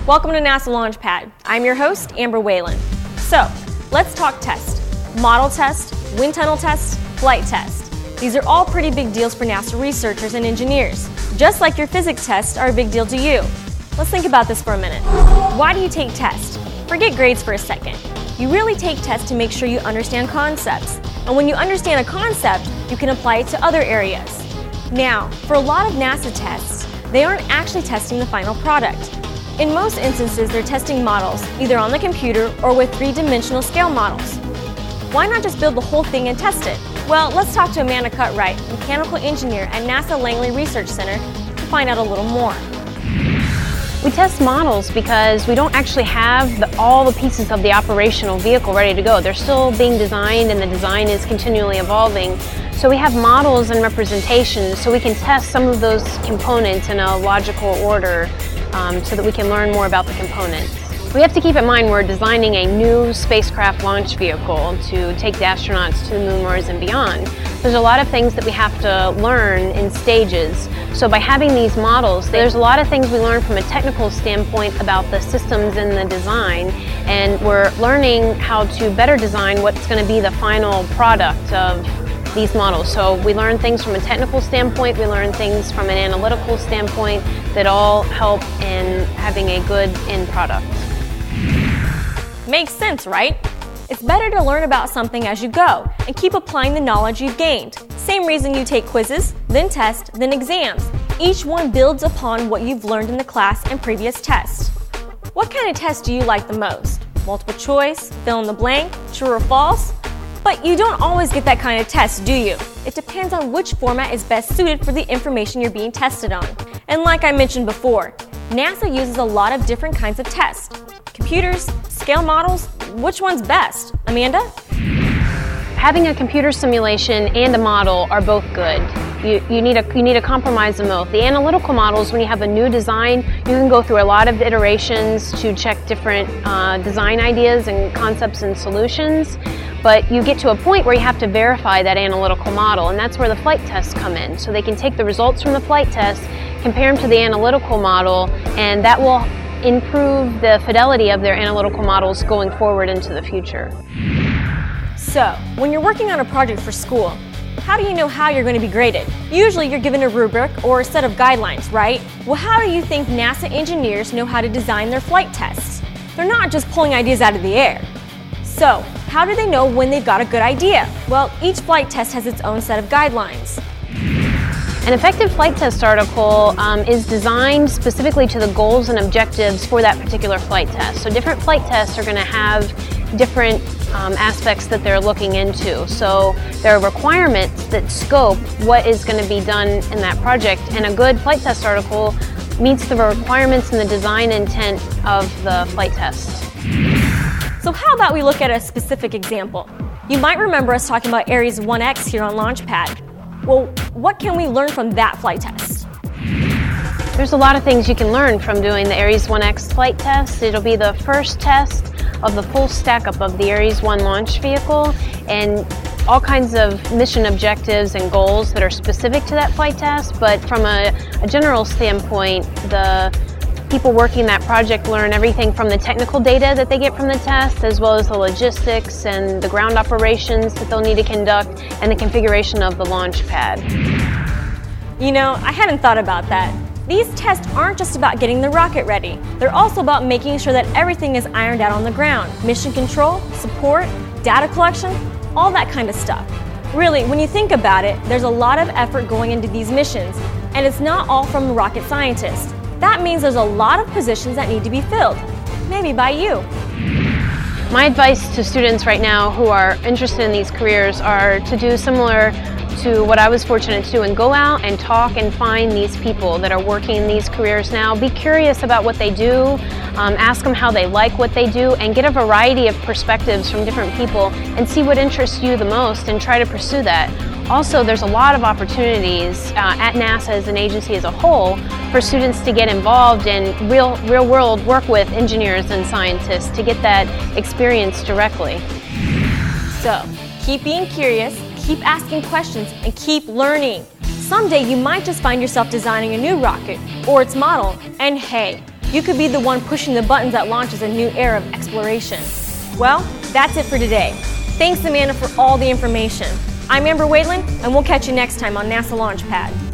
Welcome to NASA Launchpad. I'm your host, Amber Whalen. So, let's talk test. Model test, wind tunnel test, flight test. These are all pretty big deals for NASA researchers and engineers, just like your physics tests are a big deal to you. Let's think about this for a minute. Why do you take tests? Forget grades for a second. You really take tests to make sure you understand concepts. And when you understand a concept, you can apply it to other areas. Now, for a lot of NASA tests, they aren't actually testing the final product. In most instances, they're testing models, either on the computer or with three-dimensional scale models. Why not just build the whole thing and test it? Well, let's talk to Amanda Cutright, mechanical engineer at NASA Langley Research Center, to find out a little more. We test models because we don't actually have all the pieces of the operational vehicle ready to go. They're still being designed and the design is continually evolving. So we have models and representations so we can test some of those components in a logical order so that we can learn more about the components. We have to keep in mind we're designing a new spacecraft launch vehicle to take the astronauts to the moon, Mars, and beyond. There's a lot of things that we have to learn in stages. So by having these models, there's a lot of things we learn from a technical standpoint about the systems and the design, and we're learning how to better design what's going to be the final product of these models. So we learn things from a technical standpoint, we learn things from an analytical standpoint that all help in having a good end product. Makes sense, right? It's better to learn about something as you go and keep applying the knowledge you've gained. Same reason you take quizzes, then tests, then exams. Each one builds upon what you've learned in the class and previous tests. What kind of test do you like the most? Multiple choice, fill in the blank, true or false? But you don't always get that kind of test, do you? It depends on which format is best suited for the information you're being tested on. And like I mentioned before, NASA uses a lot of different kinds of tests. Computers, scale models, which one's best? Amanda? Having a computer simulation and a model are both good. You need to compromise them both. The analytical models, when you have a new design, you can go through a lot of iterations to check different design ideas and concepts and solutions. But you get to a point where you have to verify that analytical model, and that's where the flight tests come in. So they can take the results from the flight test, compare them to the analytical model, and that will improve the fidelity of their analytical models going forward into the future. So, when you're working on a project for school, how do you know how you're going to be graded? Usually you're given a rubric or a set of guidelines, right? Well, how do you think NASA engineers know how to design their flight tests? They're not just pulling ideas out of the air. So, how do they know when they've got a good idea? Well, each flight test has its own set of guidelines. An effective flight test article is designed specifically to the goals and objectives for that particular flight test. So different flight tests are going to have different aspects that they're looking into. So there are requirements that scope what is going to be done in that project, and a good flight test article meets the requirements and the design intent of the flight test. So how about we look at a specific example? You might remember us talking about Ares 1X here on Launchpad. Well, what can we learn from that flight test? There's a lot of things you can learn from doing the Ares 1X flight test. It'll be the first test of the full stack-up of the Ares 1 launch vehicle, and all kinds of mission objectives and goals that are specific to that flight test. But from a general standpoint, the people working that project learn everything from the technical data that they get from the test, as well as the logistics and the ground operations that they'll need to conduct, and the configuration of the launch pad. You know, I hadn't thought about that. These tests aren't just about getting the rocket ready. They're also about making sure that everything is ironed out on the ground. Mission control, support, data collection, all that kind of stuff. Really, when you think about it, there's a lot of effort going into these missions, and it's not all from the rocket scientists. That means there's a lot of positions that need to be filled, maybe by you. My advice to students right now who are interested in these careers are to do similar to what I was fortunate to do and go out and talk and find these people that are working in these careers now. Be curious about what they do, ask them how they like what they do, and get a variety of perspectives from different people and see what interests you the most and try to pursue that. Also, there's a lot of opportunities at NASA as an agency as a whole for students to get involved in real world work with engineers and scientists to get that experience directly. So, keep being curious, keep asking questions, and keep learning. Someday you might just find yourself designing a new rocket or its model, and hey, You could be the one pushing the buttons that launches a new era of exploration. Well, that's it for today. Thanks, Amanda, for all the information. I'm Amber Whalen, and we'll catch you next time on NASA Launchpad.